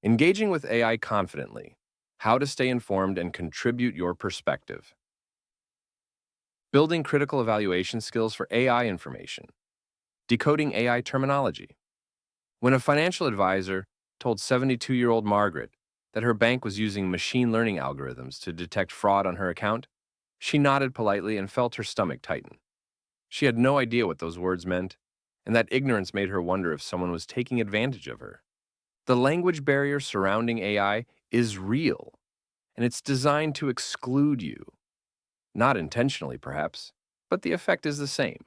Engaging with AI confidently. How to stay informed and contribute your perspective. Building critical evaluation skills for AI information. Decoding AI terminology. When a financial advisor told 72-year-old Margaret that her bank was using machine learning algorithms to detect fraud on her account, she nodded politely and felt her stomach tighten. She had no idea what those words meant, and that ignorance made her wonder if someone was taking advantage of her. The language barrier surrounding AI is real, and it's designed to exclude you. Not intentionally, perhaps, but the effect is the same.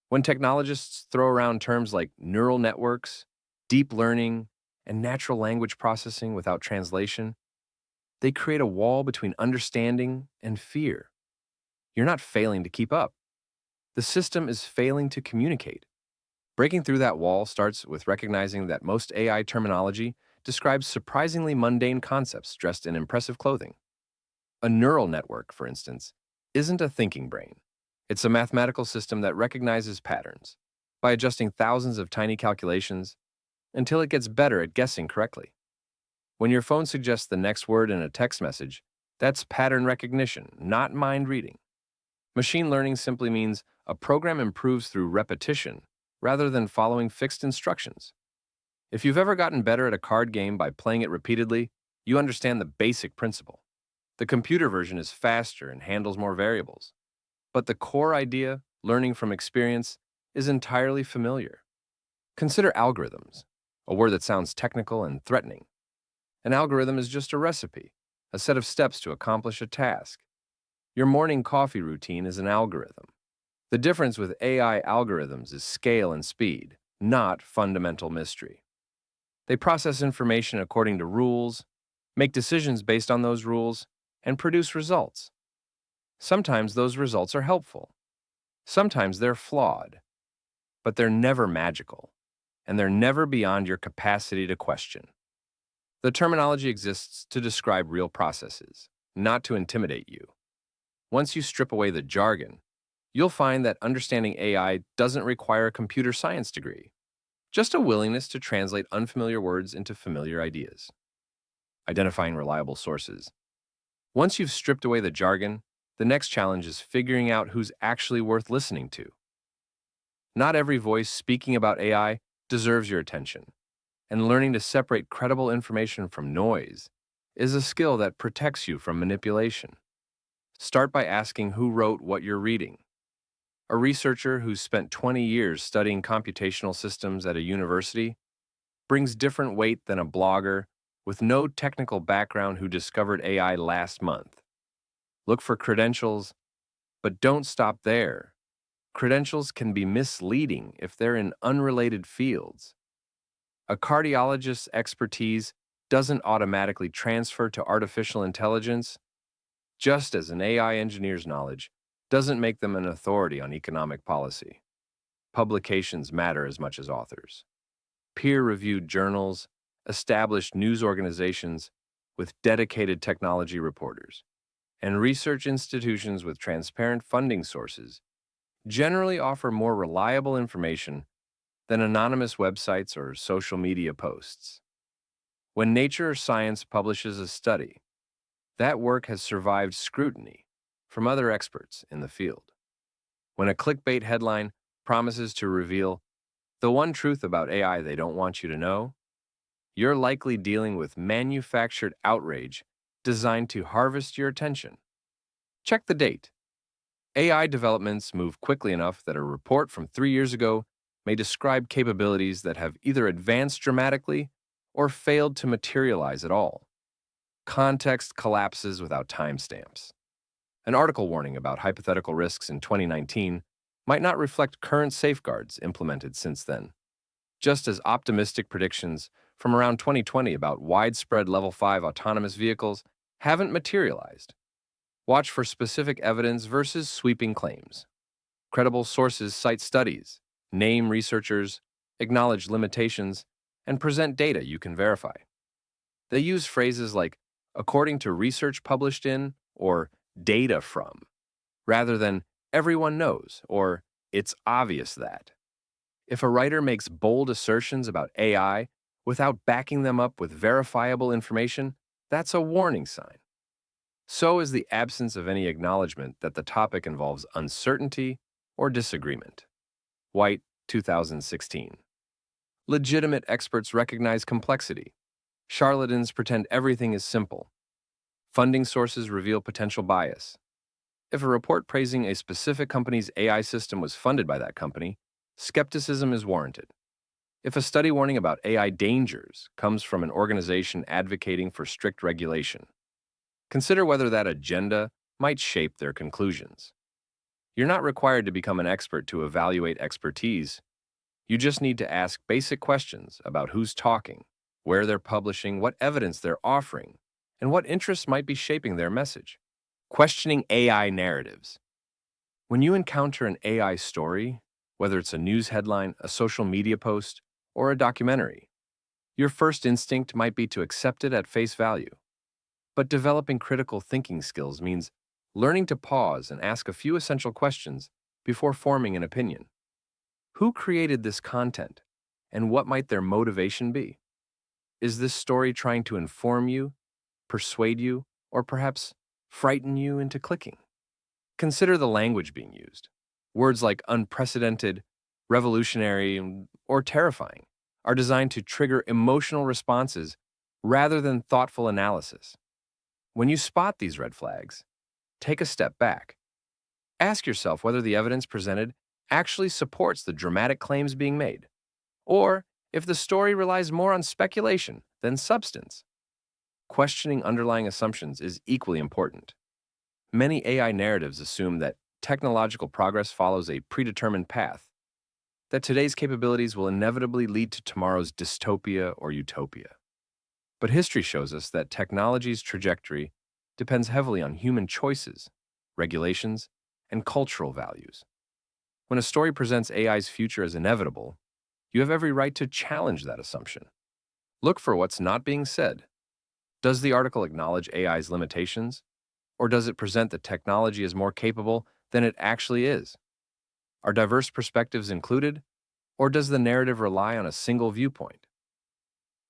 When technologists throw around terms like neural networks, deep learning, and natural language processing without translation, they create a wall between understanding and fear. You're not failing to keep up. The system is failing to communicate. Breaking through that wall starts with recognizing that most AI terminology describes surprisingly mundane concepts dressed in impressive clothing. A neural network, for instance, isn't a thinking brain. It's a mathematical system that recognizes patterns by adjusting thousands of tiny calculations until it gets better at guessing correctly. When your phone suggests the next word in a text message, that's pattern recognition, not mind reading. Machine learning simply means a program improves through repetition rather than following fixed instructions. If you've ever gotten better at a card game by playing it repeatedly, you understand the basic principle. The computer version is faster and handles more variables. But the core idea, learning from experience, is entirely familiar. Consider algorithms, a word that sounds technical and threatening. An algorithm is just a recipe, a set of steps to accomplish a task. Your morning coffee routine is an algorithm. The difference with AI algorithms is scale and speed, not fundamental mystery. They process information according to rules, make decisions based on those rules, and produce results. Sometimes those results are helpful. Sometimes they're flawed. But they're never magical, and they're never beyond your capacity to question. The terminology exists to describe real processes, not to intimidate you. Once you strip away the jargon, you'll find that understanding AI doesn't require a computer science degree, just a willingness to translate unfamiliar words into familiar ideas. Identifying reliable sources. Once you've stripped away the jargon, the next challenge is figuring out who's actually worth listening to. Not every voice speaking about AI deserves your attention, and learning to separate credible information from noise is a skill that protects you from manipulation. Start by asking who wrote what you're reading. A researcher who's spent 20 years studying computational systems at a university brings different weight than a blogger with no technical background who discovered AI last month. Look for credentials, but don't stop there. Credentials can be misleading if they're in unrelated fields. A cardiologist's expertise doesn't automatically transfer to artificial intelligence, just as an AI engineer's knowledge doesn't make them an authority on economic policy. Publications matter as much as authors. Peer-reviewed journals, established news organizations with dedicated technology reporters, and research institutions with transparent funding sources generally offer more reliable information than anonymous websites or social media posts. When Nature or Science publishes a study, that work has survived scrutiny from other experts in the field. When a clickbait headline promises to reveal the one truth about AI they don't want you to know, you're likely dealing with manufactured outrage designed to harvest your attention. Check the date. AI developments move quickly enough that a report from 3 years ago may describe capabilities that have either advanced dramatically or failed to materialize at all. Context collapses without timestamps. An article warning about hypothetical risks in 2019 might not reflect current safeguards implemented since then, just as optimistic predictions from around 2020 about widespread Level 5 autonomous vehicles haven't materialized. Watch for specific evidence versus sweeping claims. Credible sources cite studies, name researchers, acknowledge limitations, and present data you can verify. They use phrases like according to research published in or data from, rather than everyone knows or it's obvious that. If a writer makes bold assertions about AI without backing them up with verifiable information, that's a warning sign. So is the absence of any acknowledgement that the topic involves uncertainty or disagreement. White, 2016. Legitimate experts recognize complexity. Charlatans pretend everything is simple. Funding sources reveal potential bias. If a report praising a specific company's AI system was funded by that company, skepticism is warranted. If a study warning about AI dangers comes from an organization advocating for strict regulation, consider whether that agenda might shape their conclusions. You're not required to become an expert to evaluate expertise. You just need to ask basic questions about who's talking, where they're publishing, what evidence they're offering, and what interests might be shaping their message. Questioning AI narratives. When you encounter an AI story, whether it's a news headline, a social media post, or a documentary, your first instinct might be to accept it at face value. But developing critical thinking skills means learning to pause and ask a few essential questions before forming an opinion. Who created this content, and what might their motivation be? Is this story trying to inform you, persuade you, or perhaps frighten you into clicking? Consider the language being used. Words like unprecedented, revolutionary, or terrifying are designed to trigger emotional responses rather than thoughtful analysis. When you spot these red flags, take a step back. Ask yourself whether the evidence presented actually supports the dramatic claims being made, or if the story relies more on speculation than substance. Questioning underlying assumptions is equally important. Many AI narratives assume that technological progress follows a predetermined path, that today's capabilities will inevitably lead to tomorrow's dystopia or utopia. But history shows us that technology's trajectory depends heavily on human choices, regulations, and cultural values. When a story presents AI's future as inevitable, you have every right to challenge that assumption. Look for what's not being said. Does the article acknowledge AI's limitations, or does it present the technology as more capable than it actually is? Are diverse perspectives included, or does the narrative rely on a single viewpoint?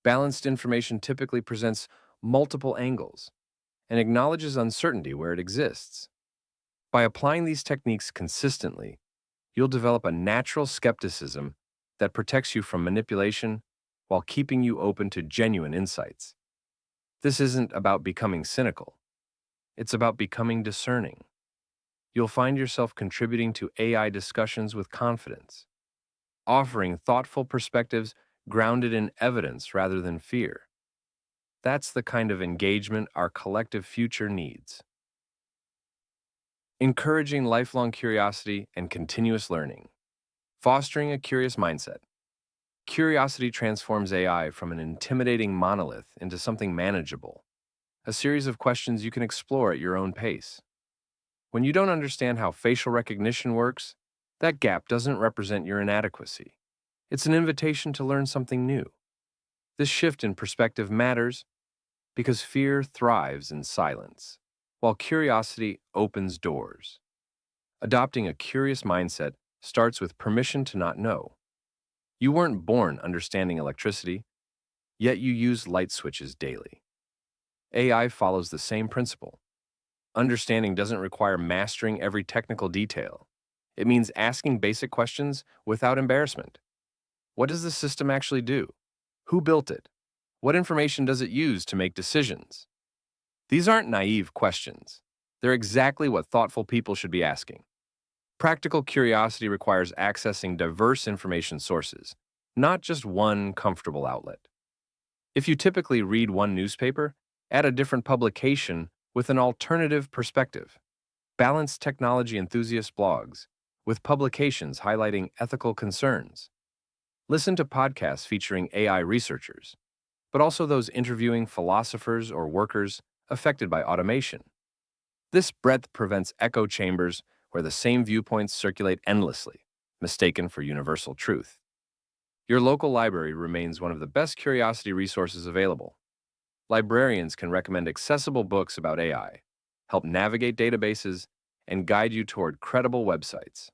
Balanced information typically presents multiple angles and acknowledges uncertainty where it exists. By applying these techniques consistently, you'll develop a natural skepticism that protects you from manipulation while keeping you open to genuine insights. This isn't about becoming cynical. It's about becoming discerning. You'll find yourself contributing to AI discussions with confidence, offering thoughtful perspectives grounded in evidence rather than fear. That's the kind of engagement our collective future needs. Encouraging lifelong curiosity and continuous learning. Fostering a curious mindset. Curiosity transforms AI from an intimidating monolith into something manageable, a series of questions you can explore at your own pace. When you don't understand how facial recognition works, that gap doesn't represent your inadequacy. It's an invitation to learn something new. This shift in perspective matters because fear thrives in silence, while curiosity opens doors. Adopting a curious mindset starts with permission to not know. You weren't born understanding electricity, yet you use light switches daily. AI follows the same principle. Understanding doesn't require mastering every technical detail. It means asking basic questions without embarrassment. What does the system actually do? Who built it? What information does it use to make decisions? These aren't naive questions. They're exactly what thoughtful people should be asking. Practical curiosity requires accessing diverse information sources, not just one comfortable outlet. If you typically read one newspaper, add a different publication with an alternative perspective. Balance technology enthusiast blogs with publications highlighting ethical concerns. Listen to podcasts featuring AI researchers, but also those interviewing philosophers or workers affected by automation. This breadth prevents echo chambers where the same viewpoints circulate endlessly, mistaken for universal truth. Your local library remains one of the best curiosity resources available. Librarians can recommend accessible books about AI, help navigate databases, and guide you toward credible websites.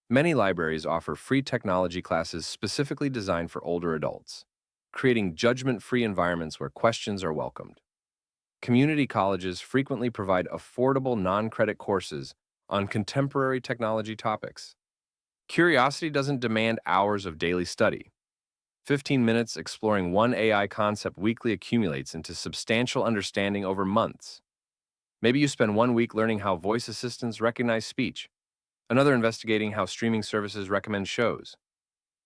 Many libraries offer free technology classes specifically designed for older adults. creating judgment-free environments where questions are welcomed. Community colleges frequently provide affordable non-credit courses on contemporary technology topics. Curiosity doesn't demand hours of daily study. 15 minutes exploring one AI concept weekly accumulates into substantial understanding over months. Maybe you spend 1 week learning how voice assistants recognize speech, another investigating how streaming services recommend shows.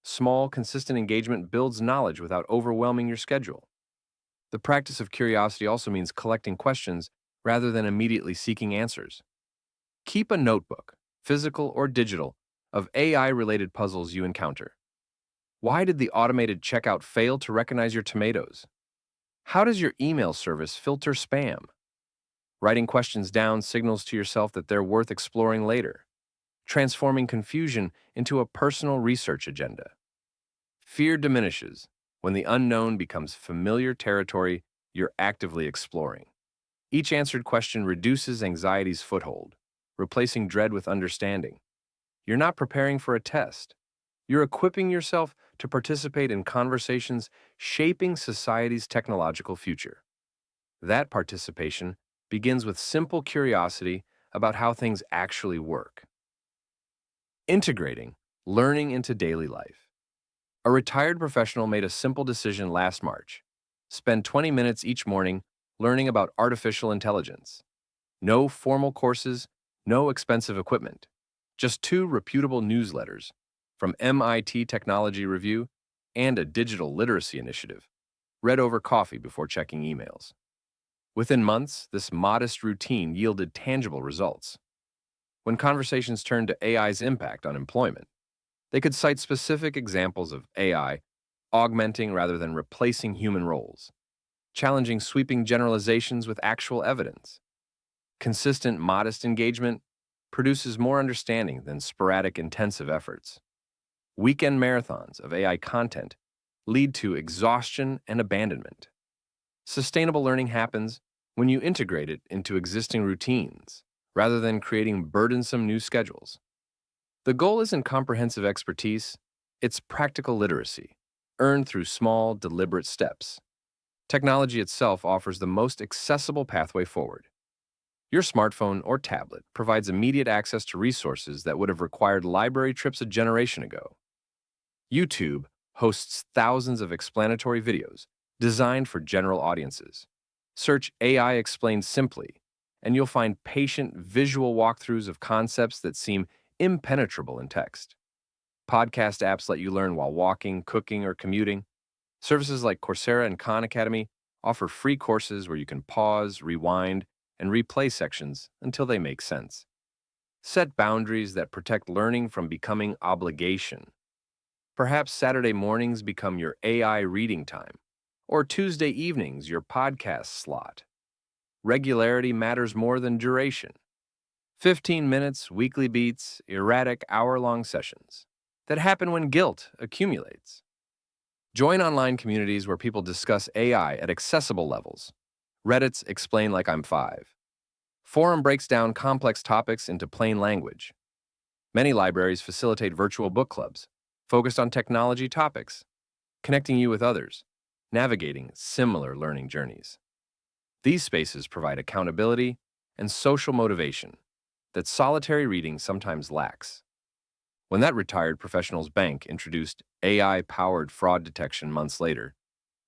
Small, consistent engagement builds knowledge without overwhelming your schedule. The practice of curiosity also means collecting questions rather than immediately seeking answers. Keep a notebook, physical or digital, of AI-related puzzles you encounter. Why did the automated checkout fail to recognize your tomatoes? How does your email service filter spam? Writing questions down signals to yourself that they're worth exploring later, transforming confusion into a personal research agenda. Fear diminishes when the unknown becomes familiar territory you're actively exploring. Each answered question reduces anxiety's foothold, replacing dread with understanding. You're not preparing for a test. You're equipping yourself to participate in conversations shaping society's technological future. That participation begins with simple curiosity about how things actually work. Integrating learning into daily life. A retired professional made a simple decision last March. Spend 20 minutes each morning learning about artificial intelligence. No formal courses, no expensive equipment. Just 2 reputable newsletters from MIT Technology Review and a digital literacy initiative, read over coffee before checking emails. Within months, this modest routine yielded tangible results. When conversations turned to AI's impact on employment, they could cite specific examples of AI augmenting rather than replacing human roles, challenging sweeping generalizations with actual evidence. Consistent, modest engagement produces more understanding than sporadic, intensive efforts. Weekend marathons of AI content lead to exhaustion and abandonment. Sustainable learning happens when you integrate it into existing routines, rather than creating burdensome new schedules. The goal isn't comprehensive expertise, it's practical literacy, earned through small, deliberate steps. Technology itself offers the most accessible pathway forward. Your smartphone or tablet provides immediate access to resources that would have required library trips a generation ago. YouTube hosts thousands of explanatory videos designed for general audiences. Search AI Explained Simply, and you'll find patient visual walkthroughs of concepts that seem impenetrable in text. Podcast apps let you learn while walking, cooking, or commuting. Services like Coursera and Khan Academy offer free courses where you can pause, rewind, and replay sections until they make sense. Set boundaries that protect learning from becoming obligation. Perhaps Saturday mornings become your AI reading time, or Tuesday evenings your podcast slot. Regularity matters more than duration. 15 minutes, weekly beats, erratic hour-long sessions that happen when guilt accumulates. Join online communities where people discuss AI at accessible levels. Reddit's Explain Like I'm 5. Forum breaks down complex topics into plain language. Many libraries facilitate virtual book clubs focused on technology topics, connecting you with others, navigating similar learning journeys. These spaces provide accountability and social motivation that solitary reading sometimes lacks. When that retired professional's bank introduced AI-powered fraud detection months later,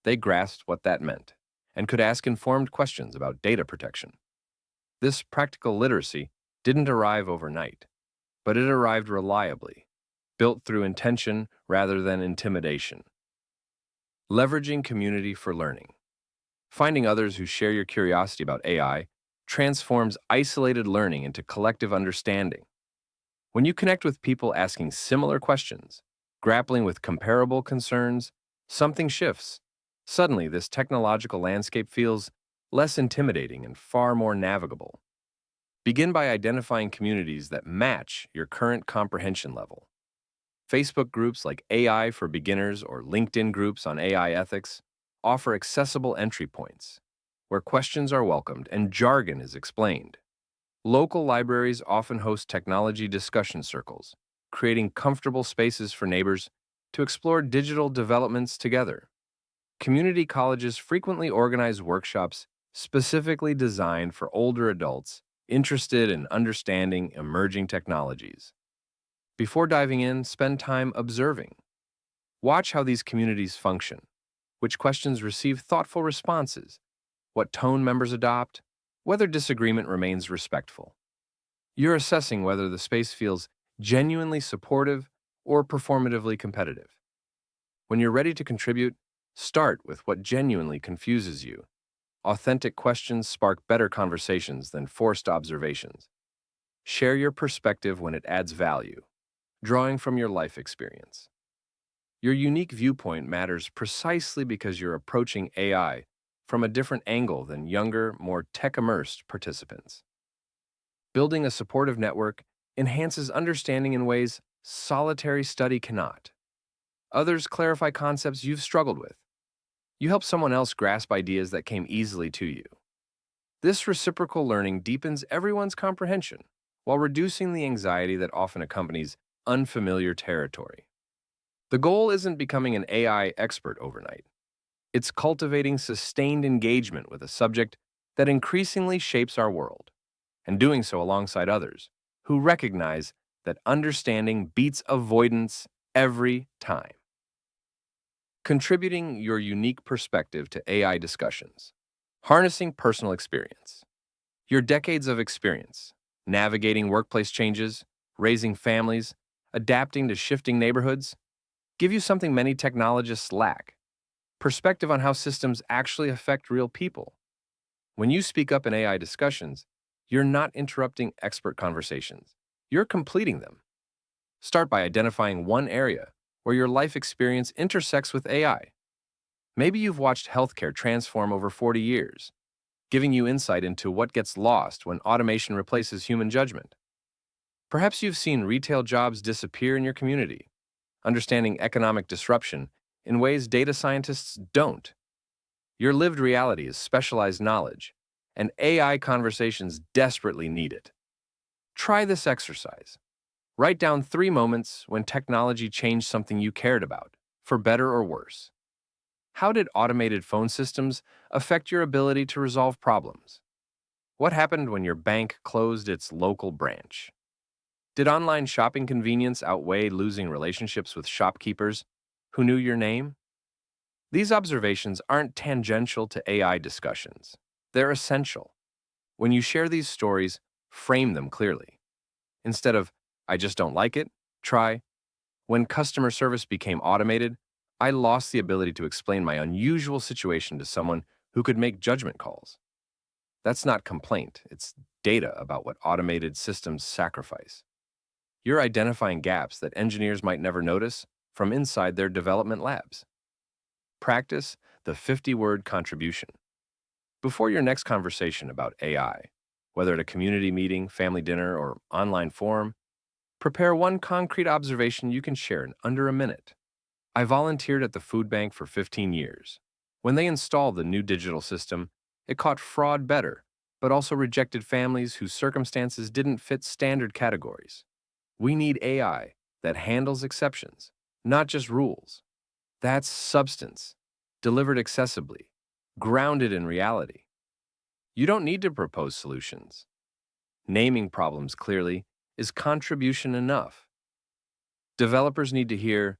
they grasped what that meant and could ask informed questions about data protection. This practical literacy didn't arrive overnight, but it arrived reliably, built through intention rather than intimidation. Leveraging community for learning. Finding others who share your curiosity about AI transforms isolated learning into collective understanding. When you connect with people asking similar questions, grappling with comparable concerns, something shifts. Suddenly, this technological landscape feels less intimidating and far more navigable. Begin by identifying communities that match your current comprehension level. Facebook groups like AI for Beginners or LinkedIn groups on AI ethics offer accessible entry points, where questions are welcomed and jargon is explained. Local libraries often host technology discussion circles, creating comfortable spaces for neighbors to explore digital developments together. Community colleges frequently organize workshops specifically designed for older adults interested in understanding emerging technologies. Before diving in, spend time observing. Watch how these communities function, which questions receive thoughtful responses, what tone members adopt, whether disagreement remains respectful. You're assessing whether the space feels genuinely supportive or performatively competitive. When you're ready to contribute, start with what genuinely confuses you. Authentic questions spark better conversations than forced observations. Share your perspective when it adds value, drawing from your life experience. Your unique viewpoint matters precisely because you're approaching AI from a different angle than younger, more tech-immersed participants. Building a supportive network enhances understanding in ways solitary study cannot. Others clarify concepts you've struggled with. You help someone else grasp ideas that came easily to you. This reciprocal learning deepens everyone's comprehension while reducing the anxiety that often accompanies unfamiliar territory. The goal isn't becoming an AI expert overnight. It's cultivating sustained engagement with a subject that increasingly shapes our world, and doing so alongside others who recognize that understanding beats avoidance every time. Contributing your unique perspective to AI discussions. Harnessing personal experience. Your decades of experience, navigating workplace changes, raising families, adapting to shifting neighborhoods, give you something many technologists lack: perspective on how systems actually affect real people. When you speak up in AI discussions, you're not interrupting expert conversations. You're completing them. Start by identifying one area where your life experience intersects with AI. Maybe you've watched healthcare transform over 40 years, giving you insight into what gets lost when automation replaces human judgment. Perhaps you've seen retail jobs disappear in your community, understanding economic disruption in ways data scientists don't. Your lived reality is specialized knowledge, and AI conversations desperately need it. Try this exercise. Write down 3 moments when technology changed something you cared about, for better or worse. How did automated phone systems affect your ability to resolve problems? What happened when your bank closed its local branch? Did online shopping convenience outweigh losing relationships with shopkeepers who knew your name? These observations aren't tangential to AI discussions. They're essential. When you share these stories, frame them clearly. Instead of, "I just don't like it," try, "When customer service became automated, I lost the ability to explain my unusual situation to someone who could make judgment calls." That's not complaint, it's data about what automated systems sacrifice. You're identifying gaps that engineers might never notice from inside their development labs. Practice the 50-word contribution. Before your next conversation about AI, whether at a community meeting, family dinner, or online forum, prepare one concrete observation you can share in under a minute. I volunteered at the food bank for 15 years. When they installed the new digital system, it caught fraud better, but also rejected families whose circumstances didn't fit standard categories. We need AI that handles exceptions, not just rules. That's substance, delivered accessibly, grounded in reality. You don't need to propose solutions. Naming problems clearly is contribution enough. Developers need to hear,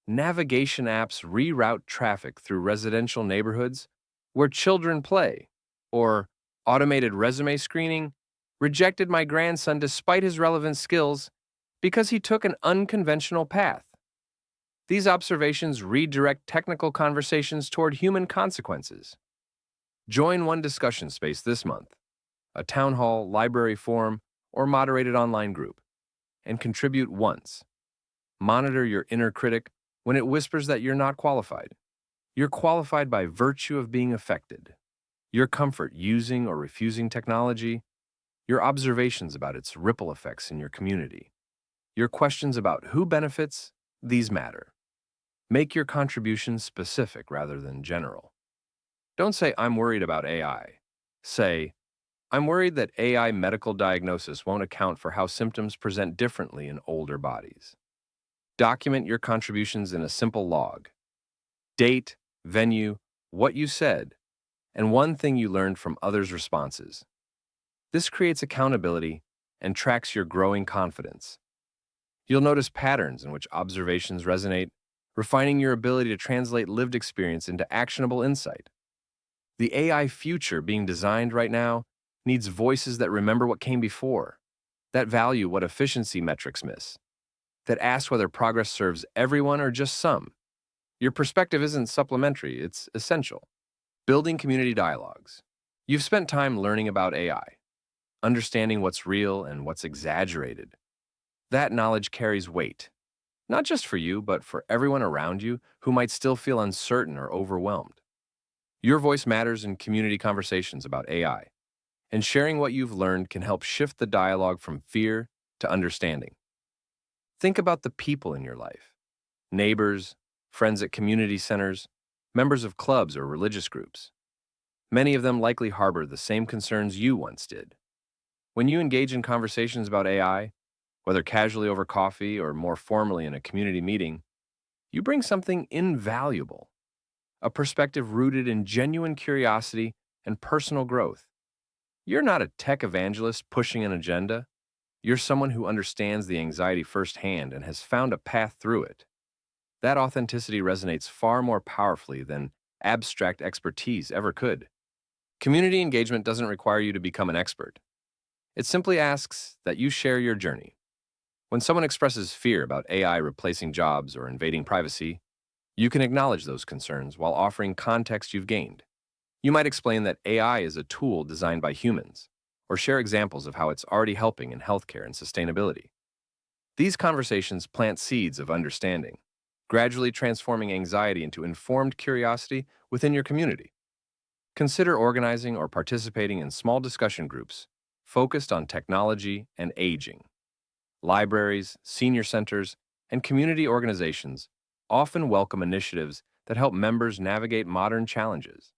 "Navigation apps reroute traffic through residential neighborhoods where children play," or "Automated resume screening rejected my grandson despite his relevant skills because he took an unconventional path." These observations redirect technical conversations toward human consequences. Join one discussion space this month, a town hall, library forum, or moderated online group, and contribute once. Monitor your inner critic when it whispers that you're not qualified. You're qualified by virtue of being affected. Your comfort using or refusing technology, your observations about its ripple effects in your community, your questions about who benefits, these matter. Make your contributions specific rather than general. Don't say, "I'm worried about AI." Say, "I'm worried that AI medical diagnosis won't account for how symptoms present differently in older bodies." Document your contributions in a simple log. Date, venue, what you said, and one thing you learned from others' responses. This creates accountability and tracks your growing confidence. You'll notice patterns in which observations resonate, refining your ability to translate lived experience into actionable insight. The AI future being designed right now needs voices that remember what came before, that value what efficiency metrics miss, that ask whether progress serves everyone or just some. Your perspective isn't supplementary, it's essential. Building community dialogues. You've spent time learning about AI, understanding what's real and what's exaggerated. That knowledge carries weight, not just for you, but for everyone around you who might still feel uncertain or overwhelmed. Your voice matters in community conversations about AI, and sharing what you've learned can help shift the dialogue from fear to understanding. Think about the people in your life: neighbors, friends at community centers, members of clubs or religious groups. Many of them likely harbor the same concerns you once did. When you engage in conversations about AI, whether casually over coffee or more formally in a community meeting, you bring something invaluable: a perspective rooted in genuine curiosity and personal growth. You're not a tech evangelist pushing an agenda. You're someone who understands the anxiety firsthand and has found a path through it. That authenticity resonates far more powerfully than abstract expertise ever could. Community engagement doesn't require you to become an expert. It simply asks that you share your journey. When someone expresses fear about AI replacing jobs or invading privacy, you can acknowledge those concerns while offering context you've gained. You might explain that AI is a tool designed by humans, or share examples of how it's already helping in healthcare and sustainability. These conversations plant seeds of understanding, gradually transforming anxiety into informed curiosity within your community. Consider organizing or participating in small discussion groups focused on technology and aging. Libraries, senior centers, and community organizations often welcome initiatives that help members navigate modern challenges.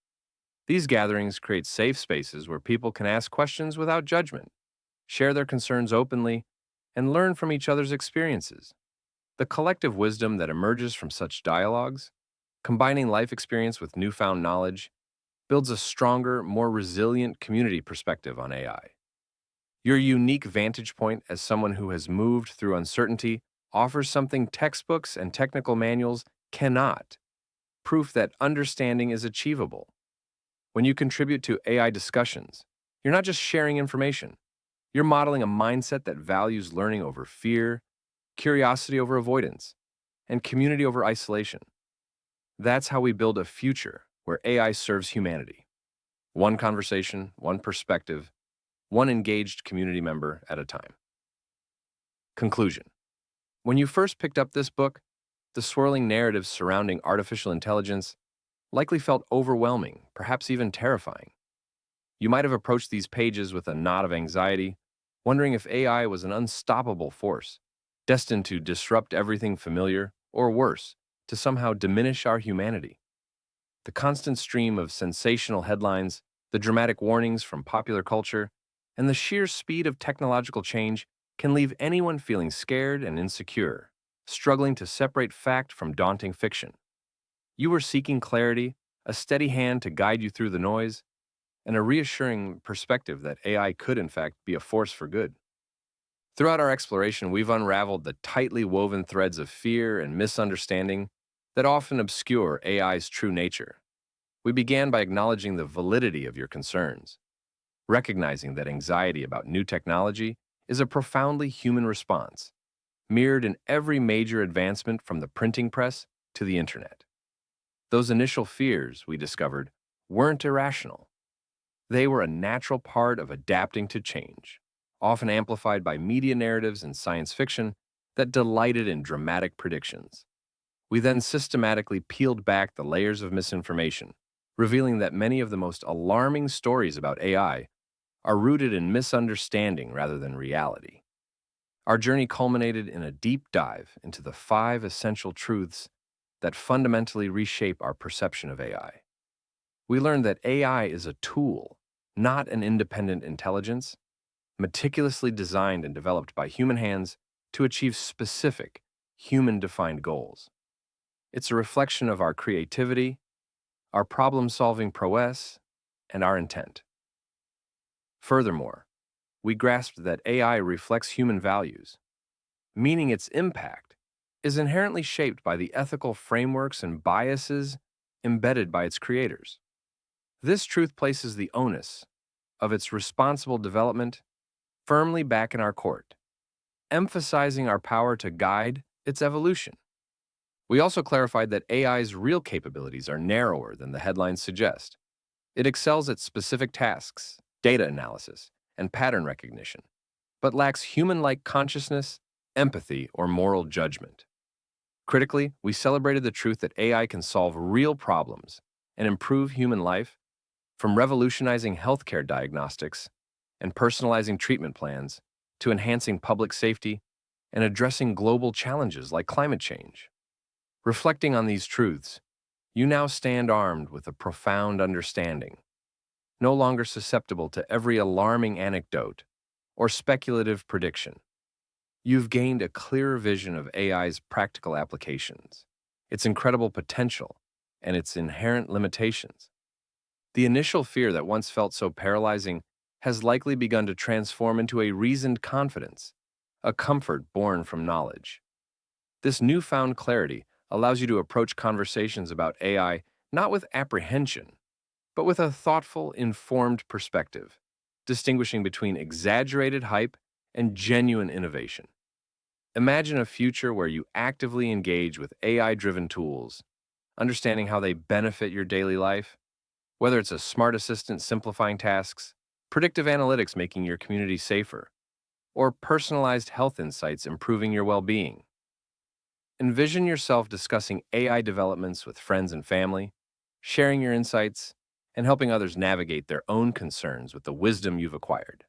These gatherings create safe spaces where people can ask questions without judgment, share their concerns openly, and learn from each other's experiences. The collective wisdom that emerges from such dialogues, combining life experience with newfound knowledge, builds a stronger, more resilient community perspective on AI. Your unique vantage point as someone who has moved through uncertainty offers something textbooks and technical manuals cannot: proof that understanding is achievable. When you contribute to AI discussions, you're not just sharing information, you're modeling a mindset that values learning over fear, curiosity over avoidance, and community over isolation. That's how we build a future where AI serves humanity. One conversation, one perspective, one engaged community member at a time. Conclusion. When you first picked up this book, the swirling narratives surrounding artificial intelligence likely felt overwhelming, perhaps even terrifying. You might have approached these pages with a knot of anxiety, wondering if AI was an unstoppable force, destined to disrupt everything familiar, or worse, to somehow diminish our humanity. The constant stream of sensational headlines, the dramatic warnings from popular culture, and the sheer speed of technological change can leave anyone feeling scared and insecure, struggling to separate fact from daunting fiction. You were seeking clarity, a steady hand to guide you through the noise, and a reassuring perspective that AI could, in fact, be a force for good. Throughout our exploration, we've unraveled the tightly woven threads of fear and misunderstanding that often obscure AI's true nature. We began by acknowledging the validity of your concerns, recognizing that anxiety about new technology is a profoundly human response, mirrored in every major advancement from the printing press to the internet. Those initial fears, we discovered, weren't irrational. They were a natural part of adapting to change, often amplified by media narratives and science fiction that delighted in dramatic predictions. We then systematically peeled back the layers of misinformation, revealing that many of the most alarming stories about AI are rooted in misunderstanding rather than reality. Our journey culminated in a deep dive into the 5 essential truths that fundamentally reshape our perception of AI. We learned that AI is a tool, not an independent intelligence, meticulously designed and developed by human hands to achieve specific, human-defined goals. It's a reflection of our creativity, our problem-solving prowess, and our intent. Furthermore, we grasped that AI reflects human values, meaning its impact is inherently shaped by the ethical frameworks and biases embedded by its creators. This truth places the onus of its responsible development firmly back in our court, emphasizing our power to guide its evolution. We also clarified that AI's real capabilities are narrower than the headlines suggest. It excels at specific tasks, data analysis, and pattern recognition, but lacks human-like consciousness, empathy, or moral judgment. Critically, we celebrated the truth that AI can solve real problems and improve human life, from revolutionizing healthcare diagnostics and personalizing treatment plans to enhancing public safety and addressing global challenges like climate change. Reflecting on these truths, you now stand armed with a profound understanding, no longer susceptible to every alarming anecdote or speculative prediction. You've gained a clearer vision of AI's practical applications, its incredible potential, and its inherent limitations. The initial fear that once felt so paralyzing has likely begun to transform into a reasoned confidence, a comfort born from knowledge. This newfound clarity allows you to approach conversations about AI not with apprehension, but with a thoughtful, informed perspective, distinguishing between exaggerated hype and genuine innovation. Imagine a future where you actively engage with AI-driven tools, understanding how they benefit your daily life, whether it's a smart assistant simplifying tasks, predictive analytics making your community safer, or personalized health insights improving your well-being. Envision yourself discussing AI developments with friends and family, sharing your insights, and helping others navigate their own concerns with the wisdom you've acquired.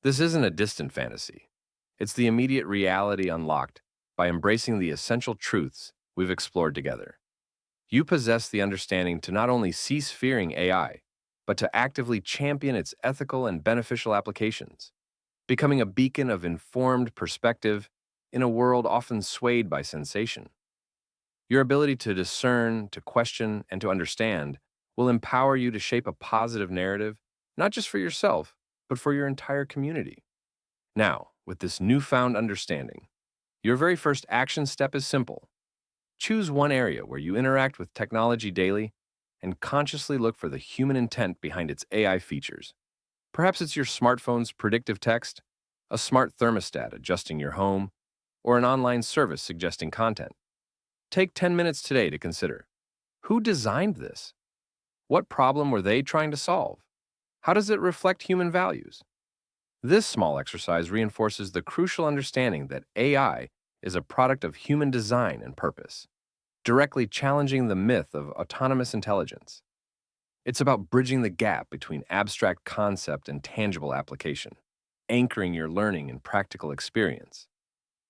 This isn't a distant fantasy. It's the immediate reality unlocked by embracing the essential truths we've explored together. You possess the understanding to not only cease fearing AI, but to actively champion its ethical and beneficial applications, becoming a beacon of informed perspective in a world often swayed by sensation. Your ability to discern, to question, and to understand will empower you to shape a positive narrative, not just for yourself, but for your entire community. Now, with this newfound understanding, your very first action step is simple. Choose one area where you interact with technology daily and consciously look for the human intent behind its AI features. Perhaps it's your smartphone's predictive text, a smart thermostat adjusting your home, or an online service suggesting content. Take 10 minutes today to consider, who designed this? What problem were they trying to solve? How does it reflect human values? This small exercise reinforces the crucial understanding that AI is a product of human design and purpose, directly challenging the myth of autonomous intelligence. It's about bridging the gap between abstract concept and tangible application, anchoring your learning in practical experience.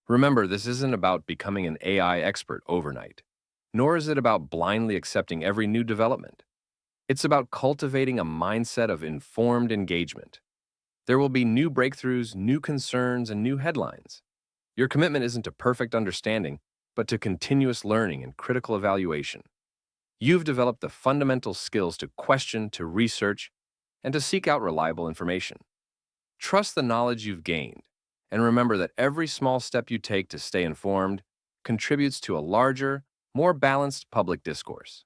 Remember, this isn't about becoming an AI expert overnight, nor is it about blindly accepting every new development. It's about cultivating a mindset of informed engagement. There will be new breakthroughs, new concerns, and new headlines. Your commitment isn't to perfect understanding, but to continuous learning and critical evaluation. You've developed the fundamental skills to question, to research, and to seek out reliable information. Trust the knowledge you've gained, and remember that every small step you take to stay informed contributes to a larger, more balanced public discourse.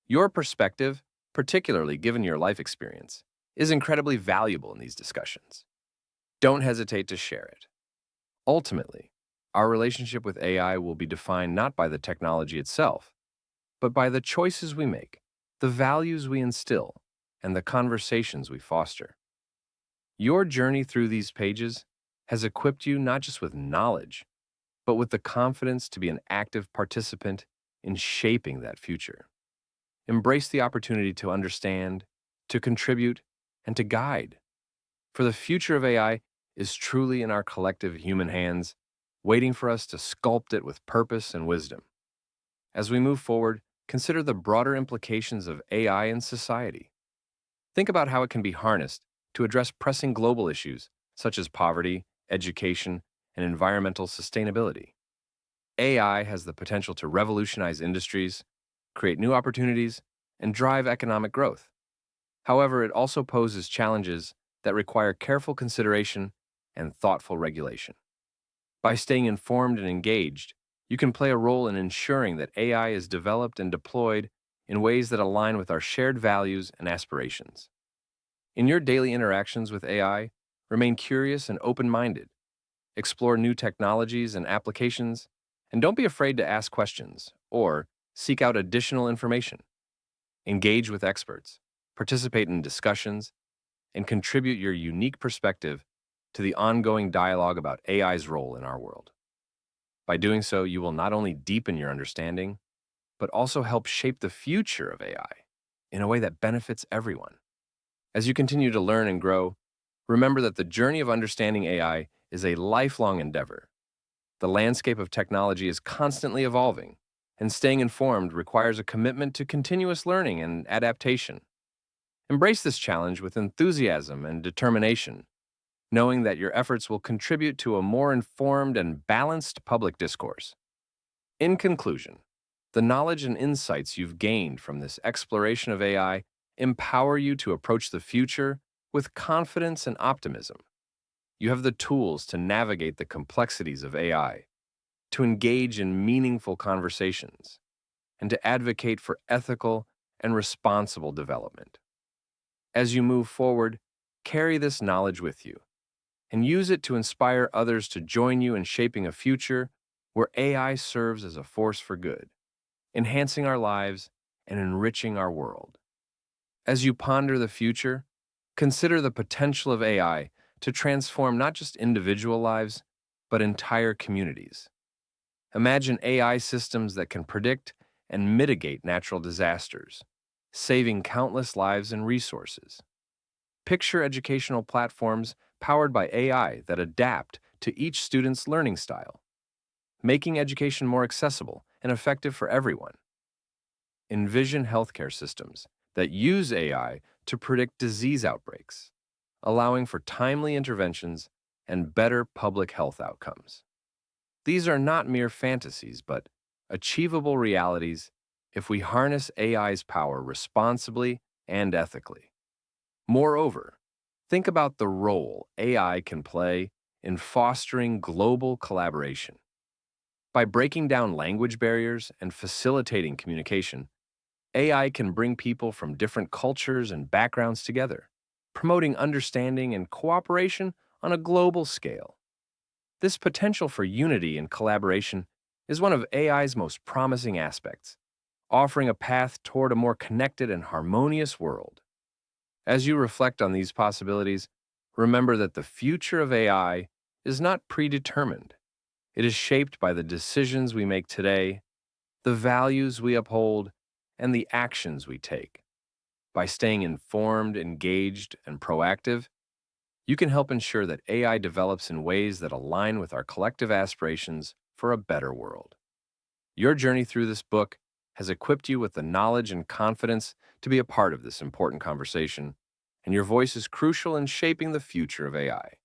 Your perspective, particularly given your life experience, is incredibly valuable in these discussions. Don't hesitate to share it. Ultimately, our relationship with AI will be defined not by the technology itself, but by the choices we make, the values we instill, and the conversations we foster. Your journey through these pages has equipped you not just with knowledge, but with the confidence to be an active participant in shaping that future. Embrace the opportunity to understand, to contribute, and to guide. For the future of AI is truly in our collective human hands, waiting for us to sculpt it with purpose and wisdom. As we move forward, consider the broader implications of AI in society. Think about how it can be harnessed to address pressing global issues such as poverty, education, and environmental sustainability. AI has the potential to revolutionize industries, create new opportunities, and drive economic growth. However, it also poses challenges that require careful consideration and thoughtful regulation. By staying informed and engaged, you can play a role in ensuring that AI is developed and deployed in ways that align with our shared values and aspirations. In your daily interactions with AI, remain curious and open-minded. Explore new technologies and applications, and don't be afraid to ask questions or seek out additional information. Engage with experts, participate in discussions, and contribute your unique perspective to the ongoing dialogue about AI's role in our world. By doing so, you will not only deepen your understanding, but also help shape the future of AI in a way that benefits everyone. As you continue to learn and grow, remember that the journey of understanding AI is a lifelong endeavor. The landscape of technology is constantly evolving, and staying informed requires a commitment to continuous learning and adaptation. Embrace this challenge with enthusiasm and determination, knowing that your efforts will contribute to a more informed and balanced public discourse. In conclusion, the knowledge and insights you've gained from this exploration of AI empower you to approach the future with confidence and optimism. You have the tools to navigate the complexities of AI, to engage in meaningful conversations, and to advocate for ethical and responsible development. As you move forward, carry this knowledge with you and use it to inspire others to join you in shaping a future where AI serves as a force for good, enhancing our lives and enriching our world. As you ponder the future, consider the potential of AI to transform not just individual lives, but entire communities. Imagine AI systems that can predict and mitigate natural disasters, saving countless lives and resources. Picture educational platforms powered by AI that adapt to each student's learning style, making education more accessible and effective for everyone. Envision healthcare systems that use AI to predict disease outbreaks, allowing for timely interventions and better public health outcomes. These are not mere fantasies, but achievable realities if we harness AI's power responsibly and ethically. Moreover, think about the role AI can play in fostering global collaboration. By breaking down language barriers and facilitating communication, AI can bring people from different cultures and backgrounds together, promoting understanding and cooperation on a global scale. This potential for unity and collaboration is one of AI's most promising aspects, offering a path toward a more connected and harmonious world. As you reflect on these possibilities, remember that the future of AI is not predetermined. It is shaped by the decisions we make today, the values we uphold, and the actions we take. By staying informed, engaged, and proactive, you can help ensure that AI develops in ways that align with our collective aspirations for a better world. Your journey through this book has equipped you with the knowledge and confidence to be a part of this important conversation, and your voice is crucial in shaping the future of AI.